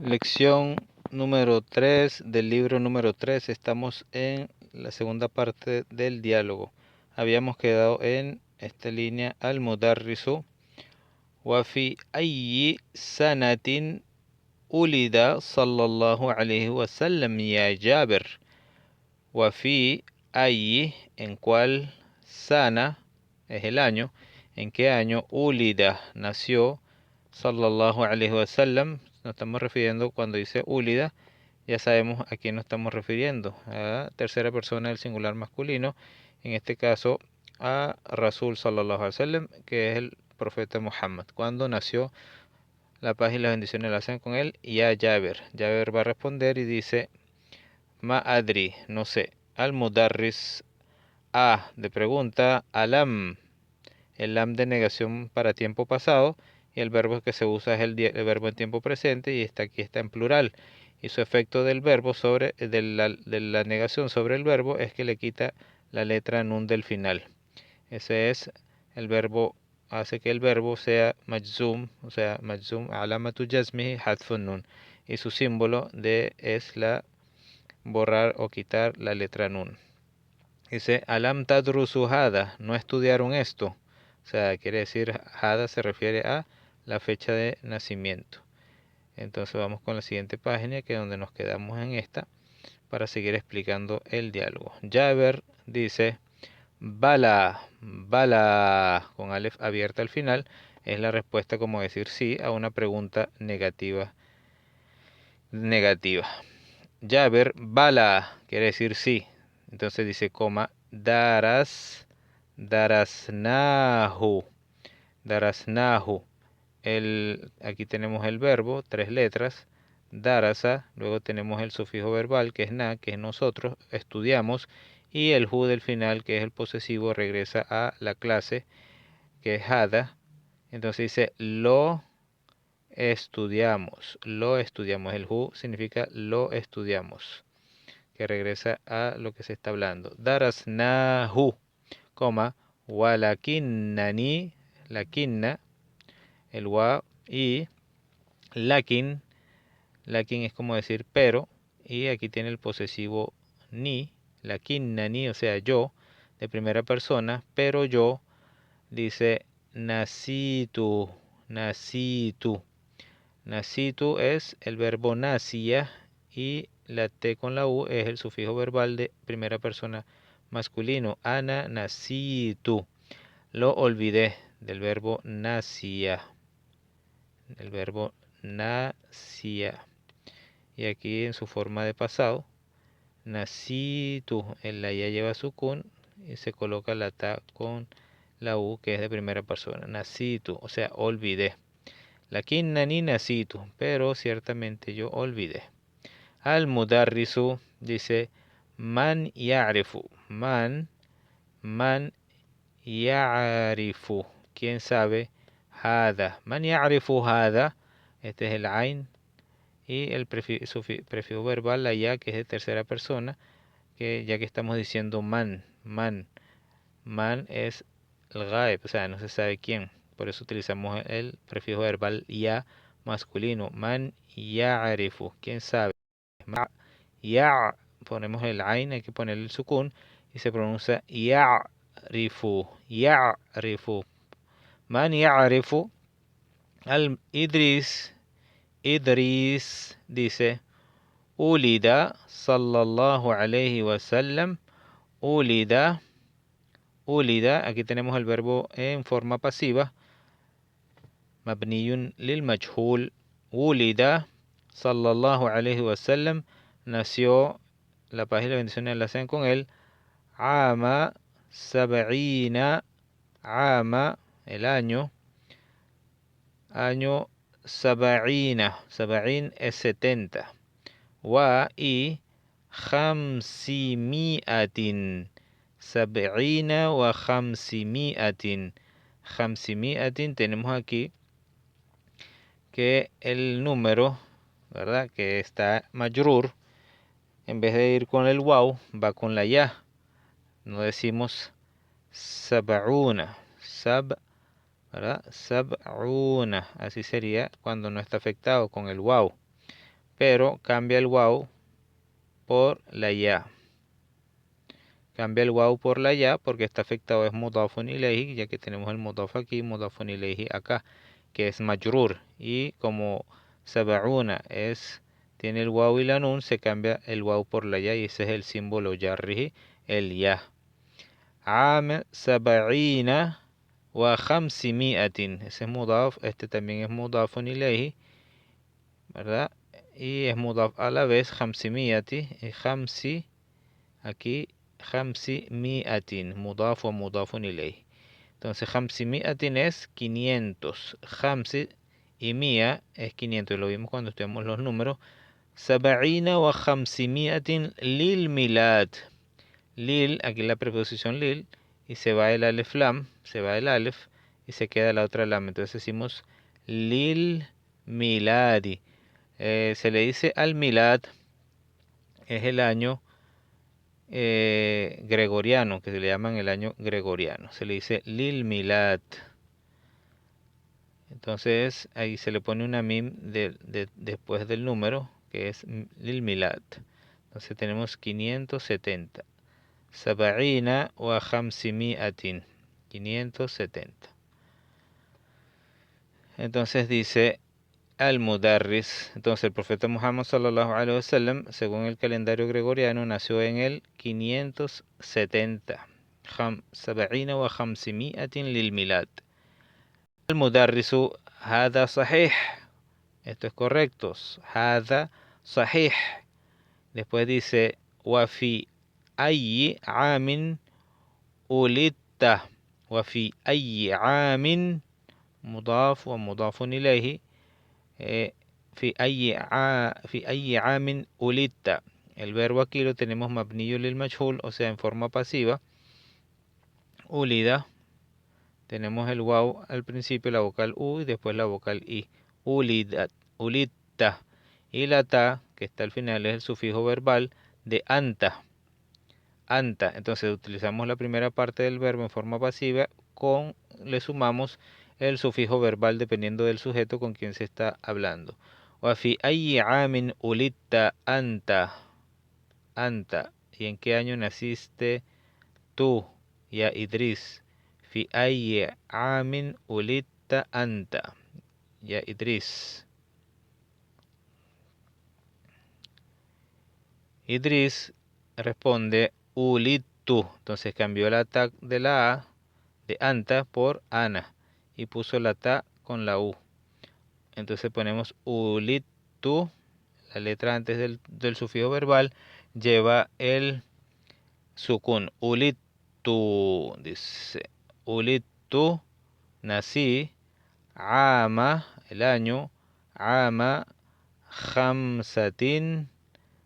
Lección número 3 del libro número 3. Estamos en la segunda parte del diálogo. Habíamos quedado en esta línea: al-mudarrisu wa fi ayyi sanatin ulida sallallahu alayhi wa sallam ya Jabir. Wa fi ayyi, en cuál, sana es el año, en qué año, ulida nació, sallallahu alayhi wa sallam. Nos estamos refiriendo, cuando dice ulida, ya sabemos a quién nos estamos refiriendo: a tercera persona del singular masculino, en este caso a Rasul sallallahu alaihi wasallam, que es el profeta Muhammad. Cuando nació, la paz y las bendiciones la sean con él, y a Jabir. Jabir va a responder y dice: Ma adri, no sé. Al mudarris, a de pregunta, alam, el lam de negación para tiempo pasado, y el verbo que se usa es el verbo en tiempo presente, y aquí está en plural. Y su efecto del verbo de la negación sobre el verbo es que le quita la letra nun del final. Ese es el verbo, hace que el verbo sea majzum, o sea, majzum, alamatu jazmihi hadfun nun. Y su símbolo es la borrar o quitar la letra nun. Dice: alam tadrusu hada, no estudiaron esto. O sea, quiere decir, hada se refiere a la fecha de nacimiento. Entonces vamos con la siguiente página, que es donde nos quedamos en esta, para seguir explicando el diálogo. Jabir dice: bala, bala, con alef abierta al final, es la respuesta, como decir sí, a una pregunta negativa. Jabir, bala, quiere decir sí. Entonces dice coma, darasnahu. Aquí tenemos el verbo, 3 letras, darasa, luego tenemos el sufijo verbal, que es na, que es nosotros, estudiamos, y el hu del final, que es el posesivo, regresa a la clase, que es hada. Entonces dice, lo estudiamos. El hu significa lo estudiamos, que regresa a lo que se está hablando. Darasnahu, coma, walakinnani, lakinna, el wa, y lakin es como decir pero, y aquí tiene el posesivo ni, lakinnani, o sea yo, de primera persona, pero yo, dice nasitu. Nasitu es el verbo nasia, y la T con la U es el sufijo verbal de primera persona masculino. Ana nasitu, lo olvidé, del verbo nasia. Y aquí en su forma de pasado, nasitu, en la ya lleva sukun y se coloca la ta con la U, que es de primera persona. Nasitu, o sea, olvidé. Lakinnani nasitu, pero ciertamente yo olvidé. Al mudarrisu dice: man ya'rifu. Man ya'rifu, ¿quién sabe? Hada, man ya'rifu hada. Este es el ain, y el prefijo verbal, la ya, que es de tercera persona, que ya que estamos diciendo man es el gaib, o sea, no se sabe quién. Por eso utilizamos el prefijo verbal ya masculino. Man ya'rifu, ¿quién sabe? Ya, ponemos el ain, hay que ponerle el sukun, y se pronuncia ya'rifu. Man ya'rifu. Al Idris dice: ulida sallallahu alayhi wa sallam. Ulida, aquí tenemos el verbo en forma pasiva, mabniyun lil majhul. Ulida sallallahu alayhi wa sallam, nació, la paz y la bendición la sean con él, ama sab'ina, ama, el año sab'ina, sab'in es 70, wa y khamsimiatin, sab'ina wa khamsimiatin. Khamsimiatin, tenemos aquí que el número, ¿verdad?, que está majrur, en vez de ir con el waw, va con la ya. No decimos sab'una, ¿verdad? Sab'una, así sería cuando no está afectado con el waw. pero cambia el waw por la ya. Cambia el waw por la ya porque está afectado es mudafun ilayhi, ya que tenemos el mudaf aquí, mudafun ilayhi acá, que es majrur. Y como sab'una tiene el waw y la nun, se cambia el waw por la ya y ese es el símbolo jarrihi, el ya. Am sab'ina wa khamsimiatin. Ese es mudaf, este también es mudafun ilayhi, ¿verdad? Y es mudaf a la vez, khamsimiati, y khamsi, aquí, khamsimiatin, mudaf wa mudafun ilayhi. Entonces, khamsimiatin es 500, khamsi y mia es 500, lo vimos cuando estudiamos los números. Sab'ina wa khamsimiatin lil milad. Lil, aquí la preposición lil, y se va el alef lam, se va el alef y se queda la otra lam. Entonces decimos lil miladi. Se le dice al milad, es el año gregoriano, que se le llaman el año gregoriano. Se le dice lil milad. Entonces ahí se le pone una mim después del número, que es lil milad. Entonces tenemos 570. Sab'ina wa khamsimiatin. 570. Entonces dice al-Mudarris. Entonces el profeta Muhammad sallallahu alaihi wasallam, según el calendario gregoriano, nació en el 570. Sab'ina wa khamsimiatin lil milad. Al-Mudarrisu, hada sahih. Esto es correcto. Hada sahih. Después dice, wa fi ayyi amin ulidta. Wa fi ayyi amin مضاف ومضاف إليه في أي عام ولدت. El verbo aquí lo tenemos mabniyo lil majhul, o sea, en forma pasiva. Ulida, tenemos el waw al principio, la vocal u y después la vocal i. Ulidat, ulidta. Y la ta, que está al final, es el sufijo verbal de anta. Anta. Entonces utilizamos la primera parte del verbo en forma pasiva, le sumamos el sufijo verbal dependiendo del sujeto con quien se está hablando. Wa fi ayyi amin ulidta anta. Anta. ¿Y en qué año naciste tú, ya Idris? Fi ayyi amin ulidta anta, ya Idris. Idris responde ulidtu. Entonces cambió la ta de la a de anta por ana y puso la ta con la u. Entonces ponemos ulidtu, la letra antes del sufijo verbal lleva el sukun. Ulidtu, dice, ulidtu, nací, ama, el año, ama, khamsatin,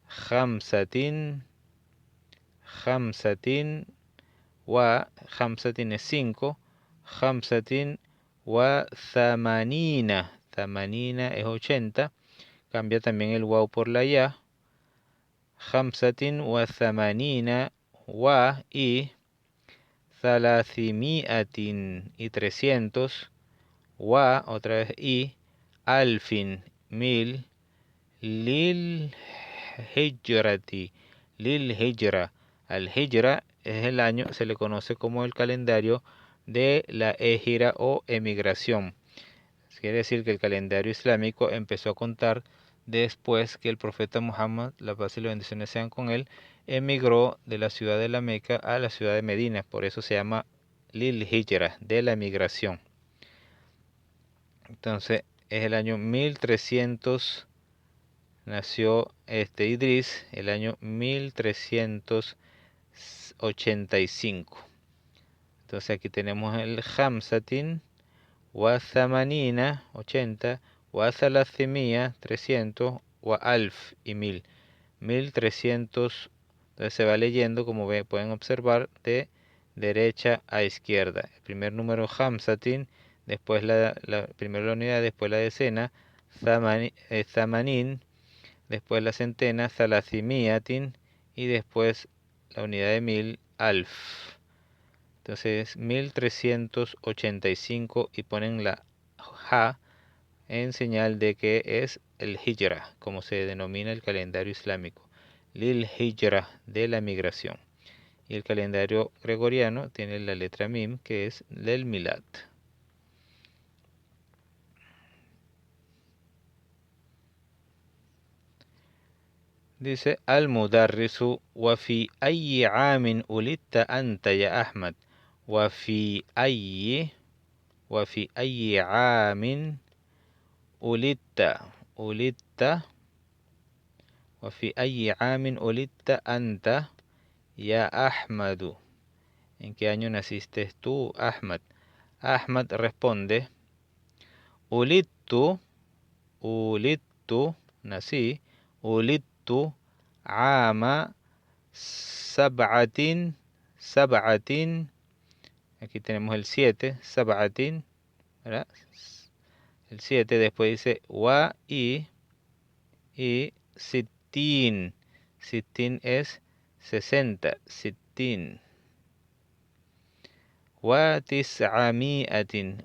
khamsatin, khamsatin, wa, khamsatin es 5, khamsatin wa thamanina, thamanina es 80, cambia también el waw por la ya, khamsatin wa thamanina wa y thalathimiatin y 300 wa, otra vez y alfin, 1000 lil hijrati, lil hijra. Al hijra es el año, se le conoce como el calendario de la égira o emigración. Quiere decir que el calendario islámico empezó a contar después que el profeta Muhammad, la paz y las bendiciones sean con él, emigró de la ciudad de la Meca a la ciudad de Medina. Por eso se llama Lil Hijra, de la emigración. Entonces es el año 1300, nació Idris, el año 1385. Entonces aquí tenemos el Hamsatin, wa thamanina, 80, wa thalathimia, 300, wa alf y 1000. 1300. Entonces se va leyendo, como pueden observar, de derecha a izquierda. El primer número Hamsatin, después primero la unidad, después la decena, Thamanin, después la centena, Thalathimiatin, y después la unidad de 1000, alf. Entonces 1385 y ponen la ja en señal de que es el hijra, como se denomina el calendario islámico, lil hijra, de la migración. Y el calendario gregoriano tiene la letra mim, que es del milad. Dice al-mudarrisu wa fi ayyi amin ulitta anta ya Ahmad wa fi ayyi amin ulitta wa fi ayyi amin ulitta anta ya Ahmadu. ¿En qué año naciste tú, Ahmad? Ahmad responde: ulittu, nací, ulittu ama sab'atin, aquí tenemos el 7, sab'atin, ¿verdad? El 7, después dice wa y sittin. Sittin es 60, sittin. Wa tis'amiatin,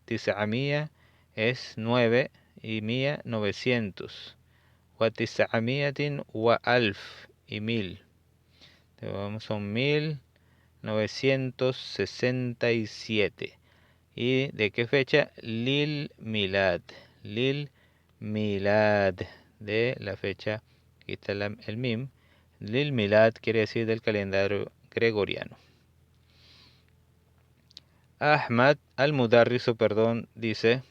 tis'amia es 9 y mía 900. Wa tis'amiatin wa alf y 1000. Son 1967. ¿Y de qué fecha? Lil milad, de la fecha, aquí está el mim. Lil milad quiere decir del calendario gregoriano. Ahmad al-Mudarrisu, dice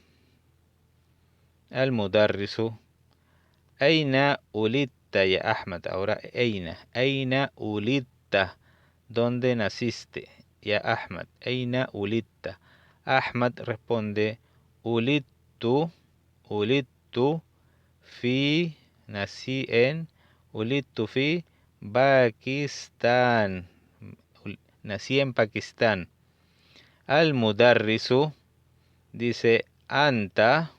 al-Mudarrisu: Aina ulitta ya Ahmad. Ahora Aina ulitta, ¿dónde naciste? Ya Ahmad, Aina ulitta. Ahmad responde: ulittu fi, nací en, ulittu fi Pakistán, nací en Pakistán. Al-Mudarrisu dice: anta,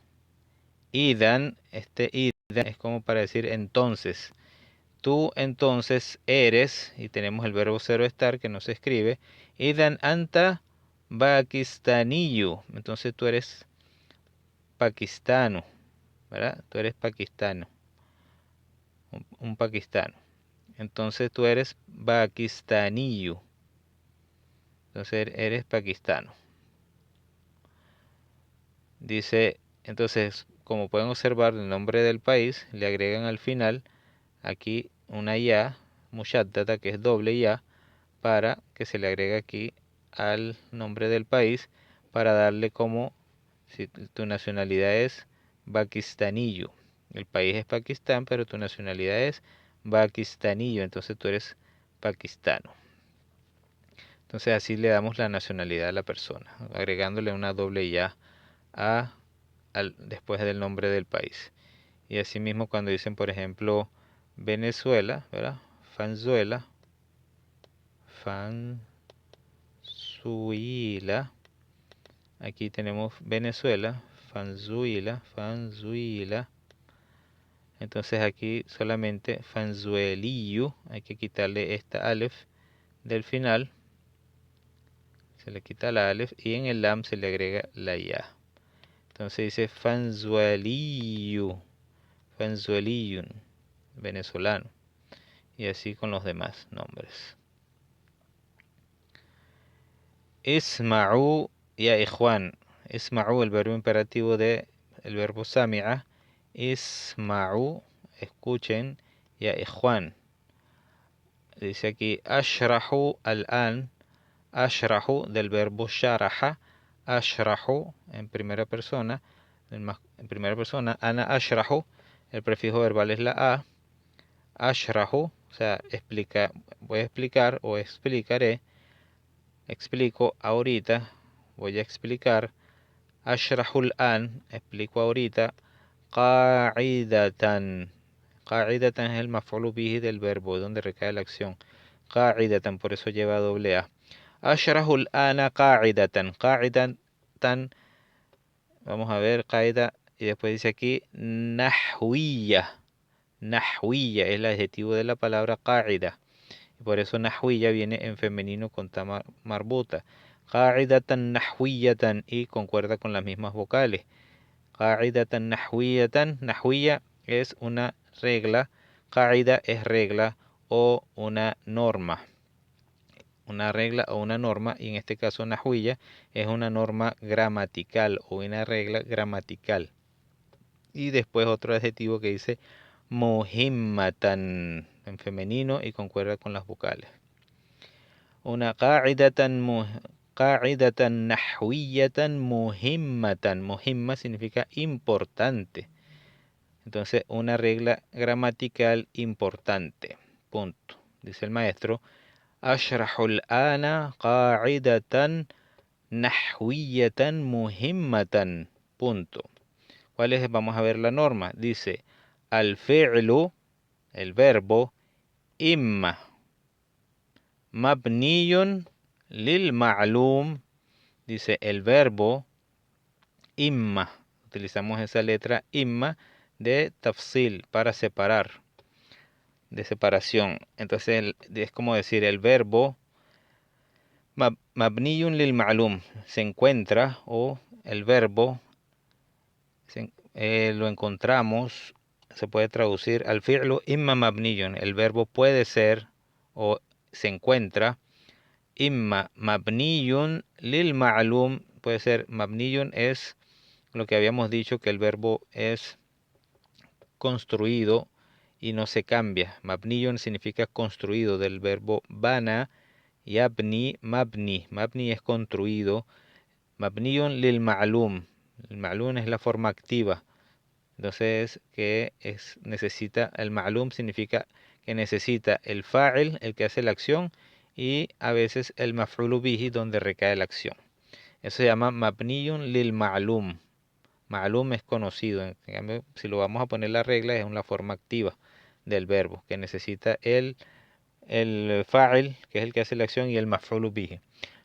idan, idan es como para decir entonces. Tú entonces eres, y tenemos el verbo ser estar que no se escribe. Idan anta pakistaniyu. Entonces tú eres pakistano, ¿verdad? Tú eres pakistano, un pakistano. Entonces tú eres pakistaniyu. Entonces eres pakistano. Dice, entonces, como pueden observar, el nombre del país le agregan al final aquí una ya, mushaddada, que es doble ya, para que se le agregue aquí al nombre del país, para darle como, si tu nacionalidad es pakistanillo. El país es Pakistán, pero tu nacionalidad es pakistanillo, entonces tú eres pakistano. Entonces así le damos la nacionalidad a la persona, agregándole una doble ya después del nombre del país. Y asimismo cuando dicen, por ejemplo, Venezuela, ¿verdad? Fanzuela, Fanzuila. Aquí tenemos Venezuela, Fanzuila. Entonces aquí solamente Fanzuelillo, hay que quitarle esta alef del final. Se le quita la alef y en el lam se le agrega la ya. Entonces dice Fanzuelillo, venezolano. Y así con los demás nombres. Isma'u ya ikhwan. Isma'u, el verbo imperativo de el verbo sami'a. Isma'u, escuchen, ya ikhwan. Dice aquí ashrahu al-an. Ashrahu del verbo sharaha. Ashrahu en primera persona. En primera persona, ana ashrahu. El prefijo verbal es la a. Ashrahu, o sea, voy a explicar o explicaré. Explico ahorita, voy a explicar. Ashrahul an, explico ahorita. Qa'idatan. Qa'idatan es el maf'ul bihi del verbo, donde recae la acción. Qa'idatan, por eso lleva doble A. Ashrahul ana qa'idatan. Qa'idatan, vamos a ver, qa'ida, y después dice aquí nahwiya. Nahwiya es el adjetivo de la palabra qa'ida. Por eso nahwiya viene en femenino con ta marbuta. Qa'idatan nahwiyatan, y concuerda con las mismas vocales. Qa'idatan nahwiyatan, nahwiya es una regla, qa'ida es regla o una norma. Una regla o una norma, y en este caso nahwiya es una norma gramatical o una regla gramatical. Y después otro adjetivo que dice muhimmatan en femenino y concuerda con las vocales. Una qa'idatan nahwiyatan muhimmatan. Muhimma significa importante. Entonces, una regla gramatical importante. Punto. Dice el maestro, ashrahul ana qa'idatan nahwiyatan muhimmatan. Punto. ¿Cuál es? Vamos a ver la norma. Dice, al fi'lu, el verbo, imma, mabniyun lil ma'lum. Dice el verbo imma. Utilizamos esa letra imma de tafsil para separar, de separación. Entonces es como decir el verbo mabniyun lil ma'lum se encuentra, o el verbo lo encontramos, se puede traducir al fi'lu imma mabniyun. El verbo puede ser o se encuentra imma mabniyun lil ma'lum. Puede ser mabniyun, es lo que habíamos dicho, que el verbo es construido y no se cambia. Mabniyun significa construido, del verbo bana, yabni, mabni. Mabni es construido. Mabniyun lil ma'lum. El ma'lum es la forma activa. Entonces, necesita, el ma'lum significa que necesita el fa'il, el que hace la acción, y a veces el maf'ulu bihi, donde recae la acción. Eso se llama mabniyun lil ma'lum. Ma'lum es conocido. En cambio, si lo vamos a poner la regla, es una forma activa del verbo, que necesita el fa'il, que es el que hace la acción, y el maf'ulu bihi.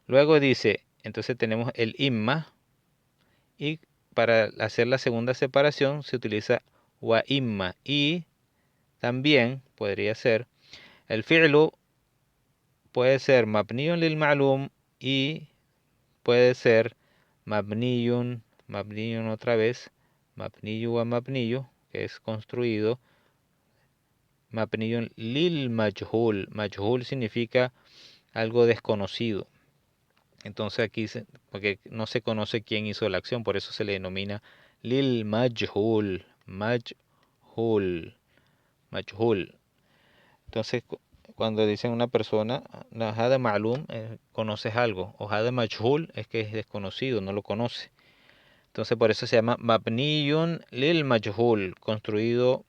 Luego dice, entonces tenemos el imma, y para hacer la segunda separación se utiliza wa imma, y también podría ser el fi'lu, puede ser mabniyun lil ma'lum, y puede ser mabniyun otra vez, mabniyu wa mabniyu, que es construido, mabniyun lil majhul. Majhul significa algo desconocido. Entonces aquí, porque no se conoce quién hizo la acción, por eso se le denomina lil majhul. Majhul. Entonces, cuando dicen una persona, hada ma'lum, conoces algo, o hada majhul es que es desconocido, no lo conoce. Entonces, por eso se llama mabniyun lil majhul, construido,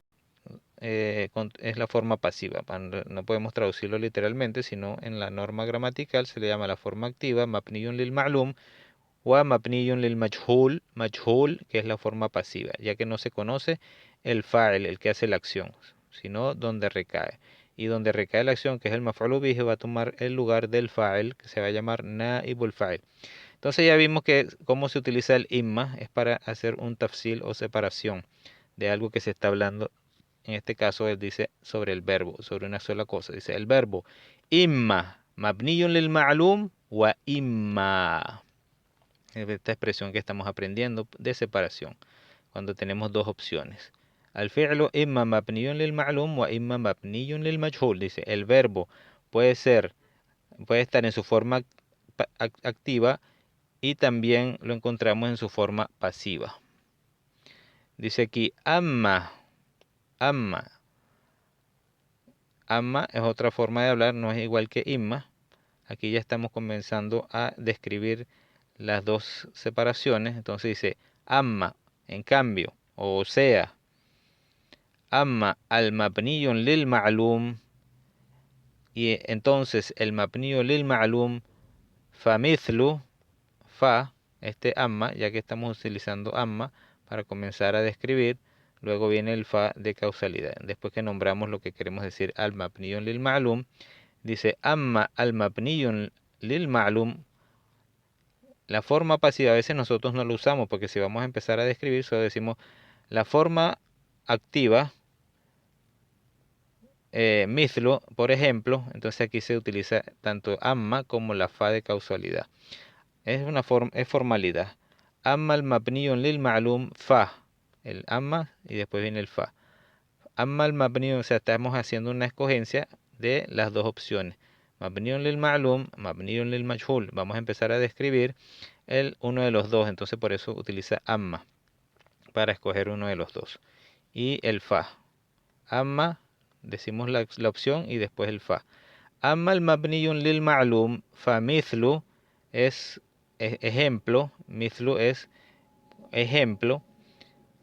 es la forma pasiva. No podemos traducirlo literalmente, sino en la norma gramatical se le llama la forma activa, mabniyun lil ma'lum, wa mabniyun lil majhul, que es la forma pasiva, ya que no se conoce el fa'il, el que hace la acción, sino donde recae. Y donde recae la acción, que es el maf'ulu bihi, va a tomar el lugar del fa'il, que se va a llamar naibul fa'il. Entonces ya vimos que cómo se utiliza el imma es para hacer un tafsil o separación de algo que se está hablando. En este caso él dice sobre el verbo, sobre una sola cosa. Dice el verbo imma mabniyun lil ma'lum wa imma. Esta expresión que estamos aprendiendo de separación, cuando tenemos dos opciones. Al fi'lu imma mabniyun lil ma'lum wa imma mabniyun lil majhul. Dice el verbo puede estar en su forma activa, y también lo encontramos en su forma pasiva. Dice aquí amma. Amma es otra forma de hablar, no es igual que imma. Aquí ya estamos comenzando a describir las dos separaciones. Entonces dice amma, en cambio, o sea, amma al mabniyun lil ma'lum, y entonces el mabniyu lil ma'lum fa mithlu, fa, este amma, ya que estamos utilizando amma para comenzar a describir, luego viene el fa de causalidad. Después que nombramos lo que queremos decir al mabniyun lil ma'lum, dice amma al mabniyun lil ma'lum. La forma pasiva a veces nosotros no lo usamos, porque si vamos a empezar a describir, solo decimos la forma activa, mithlu, por ejemplo. Entonces aquí se utiliza tanto amma como la fa de causalidad. es una es formalidad. Amma al mabniyun lil ma'lum fa. El amma y después viene el fa. Amma al mabniyun, o sea, estamos haciendo una escogencia de las dos opciones. Mabniyun lil ma'lum, mabniyun lil majhul. Vamos a empezar a describir uno de los dos, entonces por eso utiliza amma para escoger uno de los dos. Y el fa. Amma, decimos la opción y después el fa. Amma al mabniyun lil ma'lum, fa mithlu es ejemplo, mithlu es ejemplo,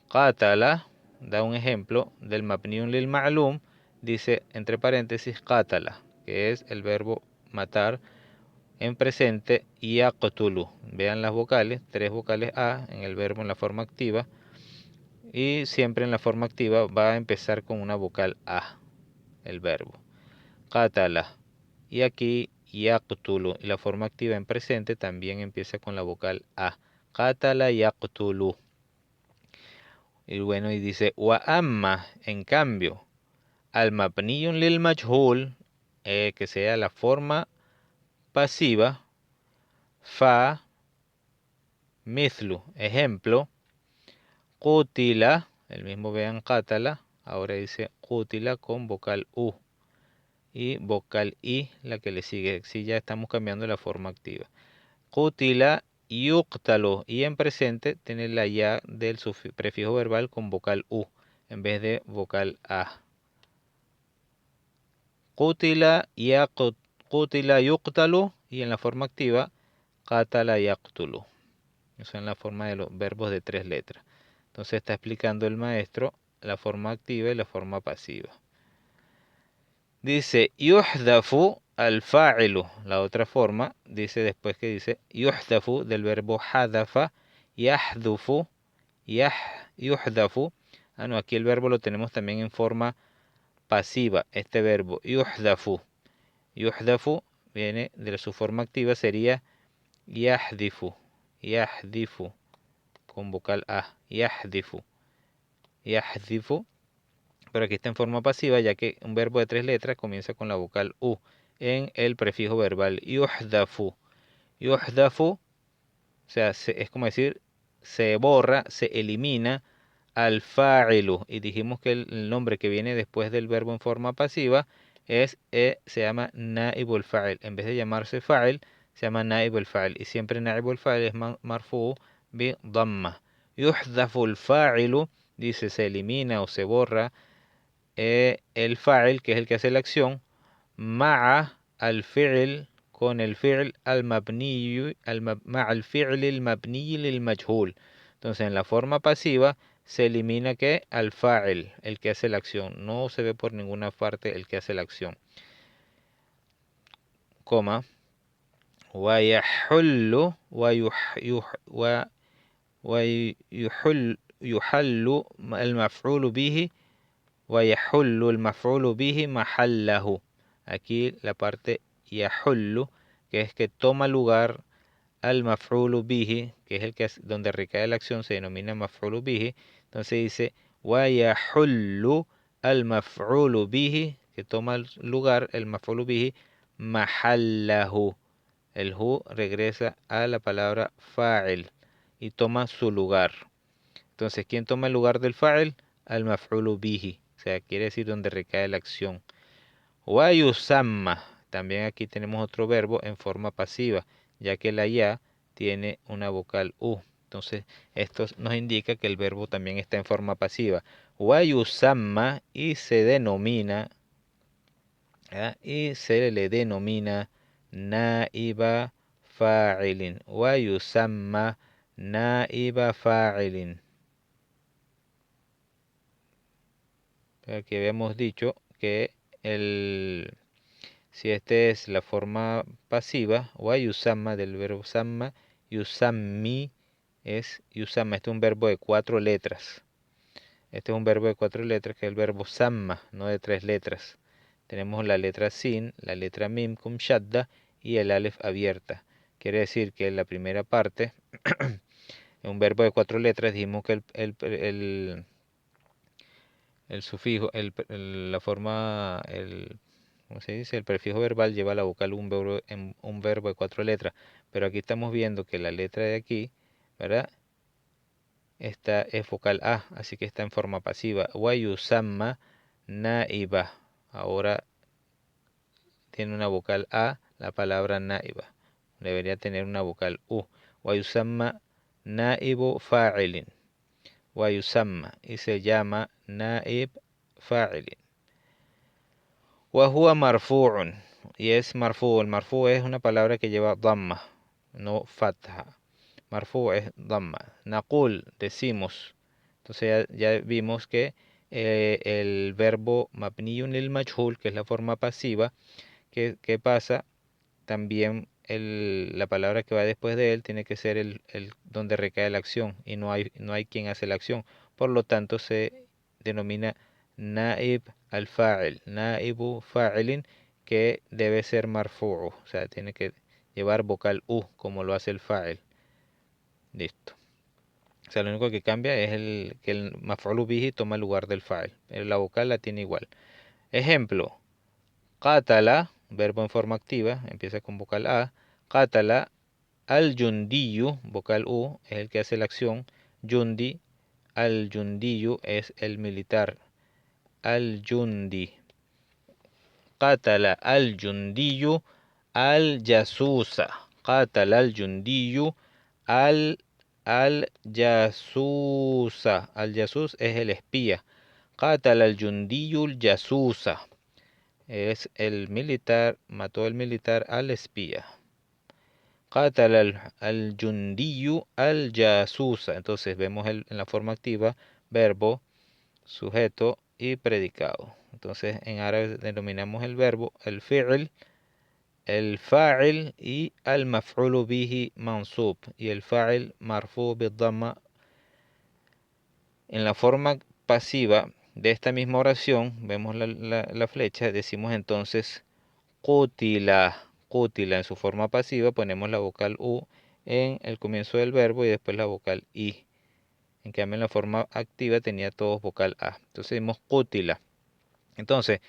qatala da un ejemplo del mabniyun lil ma'lum, dice entre paréntesis qatala, que es el verbo matar en presente, yaqtulu. Vean las vocales, tres vocales a en el verbo en la forma activa, y siempre en la forma activa va a empezar con una vocal a, el verbo. Qatala. Y aquí yaqtulu. Y la forma activa en presente también empieza con la vocal a. Qatala yaqtulu. Y bueno, y dice, wa amma, en cambio, al mabniyun lil majhul, que sea la forma pasiva, fa, mithlu, ejemplo, qutila, el mismo vean qatala, ahora dice qutila con vocal u y vocal i, la que le sigue, si ya estamos cambiando la forma activa. Qutila yuqtalu, y en presente tiene la ya del prefijo verbal con vocal u en vez de vocal a. Qutila yuqtalu, y en la forma activa qatala yaqtulu. Eso en la forma de los verbos de tres letras. Entonces está explicando el maestro la forma activa y la forma pasiva. Dice yuhdafu al fa'ilu. La otra forma dice después que dice yuhdafu del verbo hadafa, yahdufu, yuhdafu. Ah, no, aquí el verbo lo tenemos también en forma pasiva. Este verbo yuhdafu. Yuhdafu viene de su forma activa, sería yahdifu. Yahdifu con vocal a. Yahdifu. Yahdifu. Pero aquí está en forma pasiva, ya que un verbo de tres letras comienza con la vocal u en el prefijo verbal yuhdafu. Yuhdafu, o sea, es como decir, se borra, se elimina al fa'ilu. Y dijimos que el nombre que viene después del verbo en forma pasiva se llama naibul fa'il. En vez de llamarse fa'il, se llama naibul fa'il. Y siempre naibul fa'il es marfu bi damma. Yuhdafu al fa'ilu, dice se elimina o se borra el fa'il, que es el que hace la acción, ma'a al fi'l, con el fi'l al mabni, ma'a al fi'l al mabni lil majhul. Entonces en la forma pasiva se elimina que al fa'il, el que hace la acción. No se ve por ninguna parte el que hace la acción. Coma. Wa yahullu wa yuhallu al maf'ulu bihi ويحل المفعول به محله. Aquí la parte yahullu, que es que toma lugar al maf'ulu bihi, que es el que donde recae la acción, se denomina maf'ulu bihi. Entonces dice ويحل al maf'ulu bihi, que toma lugar el maf'ulu bihi mahallahu. El hu regresa a la palabra fa'il y toma su lugar. Entonces, ¿quién toma el lugar del fa'il? Al maf'ulu bihi. O sea, quiere decir donde recae la acción. Wa yusamma. También aquí tenemos otro verbo en forma pasiva, ya que la ya tiene una vocal u. Entonces, esto nos indica que el verbo también está en forma pasiva. Wa yusamma, y se denomina, y se le denomina naiba fa'ilin. Wa yusamma naiba fa'ilin. Aquí habíamos dicho que si este es la forma pasiva, wa yusamma del verbo samma, yusammi es yusamma. Este es un verbo de cuatro letras. Este es un verbo de cuatro letras, que es el verbo samma, no de tres letras. Tenemos la letra sin, la letra mim con shadda y el alef abierta. Quiere decir que en la primera parte, en un verbo de cuatro letras, dijimos que el sufijo, la forma, como se dice, el prefijo verbal lleva la vocal un verbo de 4 letras, pero aquí estamos viendo que la letra de aquí, ¿verdad? Esta es vocal A, así que está en forma pasiva. Wa yusamma naiba. Ahora tiene una vocal A, la palabra naiba. Debería tener una vocal U. Wa yusamma naibu fa'ilin. Wa yusamma, y se llama naib fa'ilin. Wa huwa marfu'un, y es marfu'. El marfu' es una palabra que lleva dhamma, no fatha. Marfu' es dhamma. Naqul, decimos. Entonces ya vimos que el verbo mabniyun lil majhul, que es la forma pasiva, ¿qué pasa? También la palabra que va después de él tiene que ser el donde recae la acción, y no hay quien hace la acción. Por lo tanto se denomina naib al fa'il, naibu fa'ilin, que debe ser marfu'u, o sea, tiene que llevar vocal u como lo hace el fa'il. Listo. O sea, lo único que cambia es que el maf'ulu bihi toma el lugar del fa'il, pero la vocal la tiene igual. Ejemplo: qatala, verbo en forma activa, empieza con vocal A. Qatala al yundiyu, vocal U, es el que hace la acción. Yundi, al yundiyu es el militar. Al yundi. Qatala al yundiyu al yasusa. Qatala al yundiyu al yasusa. Al yasus es el espía. Qatala al yundiyu al yasusa. Es el militar, mató el militar al espía. Qatala al yundiyu al yasusa. Entonces vemos en la forma activa verbo, sujeto y predicado. Entonces en árabe denominamos el verbo, el fi'l, el fa'il y al maf'ulu bihi mansub. Y el fa'il marfu bid-dhamma. En la forma pasiva de esta misma oración, vemos la flecha, decimos entonces qutila. Qutila en su forma pasiva, ponemos la vocal U en el comienzo del verbo y después la vocal I. En cambio, en la forma activa tenía todos vocal A. Entonces decimos qutila. Entonces,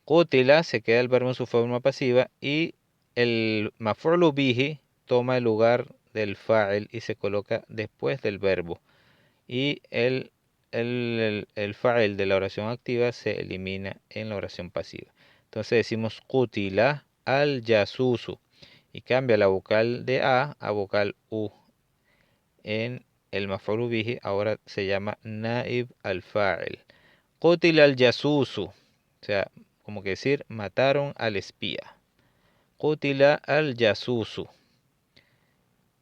qutila se queda el verbo en su forma pasiva y el maf'ulu bihi toma el lugar del fa'il y se coloca después del verbo. Y el fa'il de la oración activa se elimina en la oración pasiva. Entonces decimos qutila al yasusu y cambia la vocal de a vocal u. En el maf'ul bihi ahora se llama naib al fa'il. Qutila al yasusu, o sea, como que decir mataron al espía. Qutila al yasusu.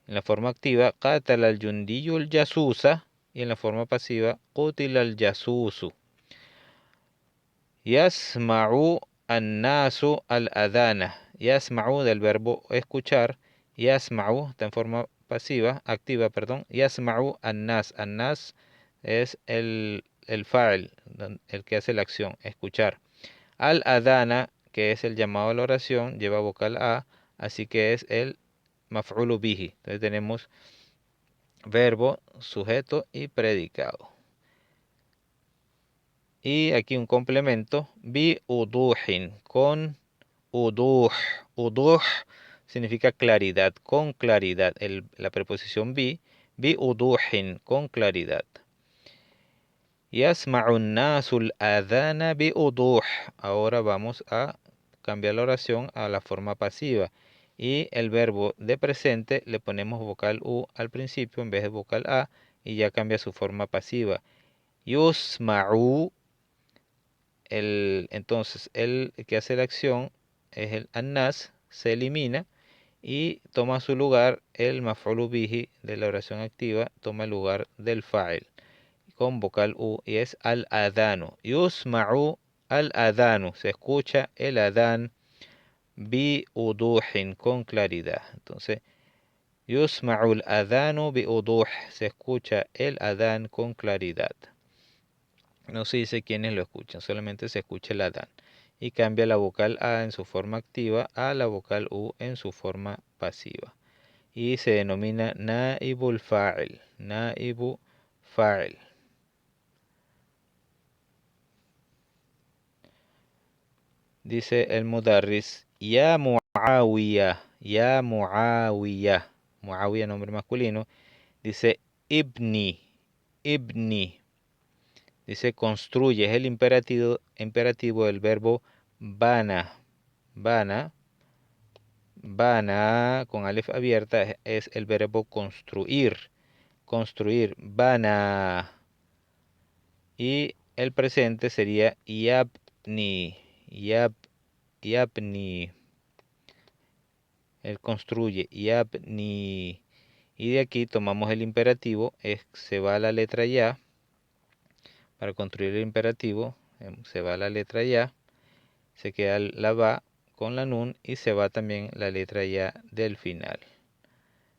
En la forma activa, qatala al yundiyu al yasusa, y en la forma pasiva, qutila al yasusu. Yasma'u an-nasu al-adana. Yasma'u del verbo escuchar. Yasma'u está en forma pasiva, activa, perdón. Yasma'u an-nas. An-nas es el fa'il, el que hace la acción, escuchar. Al-adana, que es el llamado a la oración, lleva vocal A, así que es el maf'ulu bihi. Entonces tenemos verbo, sujeto y predicado. Y aquí un complemento, bi uduhin, con uduh. Uduh significa claridad, con claridad. La preposición bi uduhin, con claridad. Yasma'u an-nasu al-adhana bi uduh. Ahora vamos a cambiar la oración a la forma pasiva. Y el verbo de presente le ponemos vocal U al principio en vez de vocal A y ya cambia su forma pasiva. Yusma'u. Entonces el que hace la acción es el annas, se elimina y toma su lugar el maf'ulu bihi de la oración activa, toma el lugar del fa'il con vocal u y es al-adanu. Yusma'u al-adanu, se escucha el adán bi uduhin, con claridad. Entonces, yusma'u al-adanu bi uduh, se escucha el adán con claridad. No se dice quiénes lo escuchan, solamente se escucha el adán. Y cambia la vocal A en su forma activa a la vocal U en su forma pasiva. Y se denomina naibul fa'il. Naibu fa'il. Dice el mudarris, ya Muawiya, ya Muawiya. Muawiya, nombre masculino. Dice ibni, ibni. Dice construye, es el imperativo del verbo bana. Bana, bana con alef abierta es el verbo construir. Construir, bana. Y el presente sería yabni, yabni. Él construye, yabni. Y de aquí tomamos el imperativo, se va a la letra ya. Para construir el imperativo, se va la letra ya, se queda la va con la nun y se va también la letra ya del final.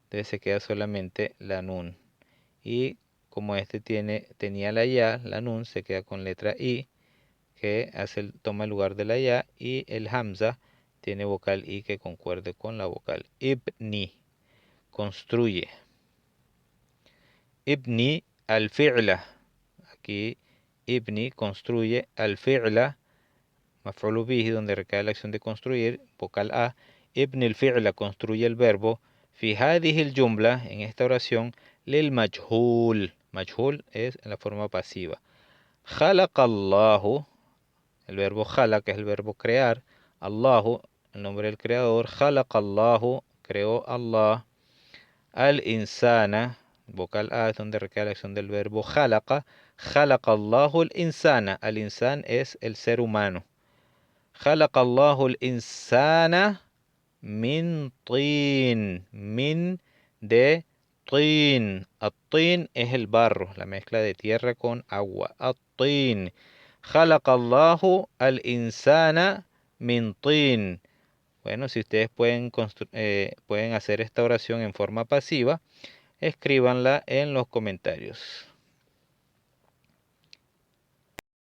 Entonces se queda solamente la nun. Y como este tenía la ya, la nun se queda con letra i, que toma el lugar de la ya, y el hamza tiene vocal i que concuerde con la vocal. Ibni, construye. Ibni al-fi'la. Aquí ibni construye al-fi'la, maf'ulu bihi, donde recae la acción de construir, vocal a. Ibni al-fi'la construye el verbo. Fi hadhihi al-jumla, en esta oración, lil majhul. Majhul es en la forma pasiva. Khalaqa Allahu, el verbo khalaqa es el verbo crear. Allahu, el nombre del creador. Khalaqa Allahu, creó Allah. Al-insana, vocal A es donde recae la acción del verbo khalaqa. Khalaqa Allahu al-insana. Al-insan es el ser humano. Khalaqa Allahu al-insana min tin. Min de tin. At-tin es el barro, la mezcla de tierra con agua. At-tin. Khalaqa Allahu al-insana min tin. Bueno, si ustedes pueden hacer esta oración en forma pasiva, escríbanla en los comentarios.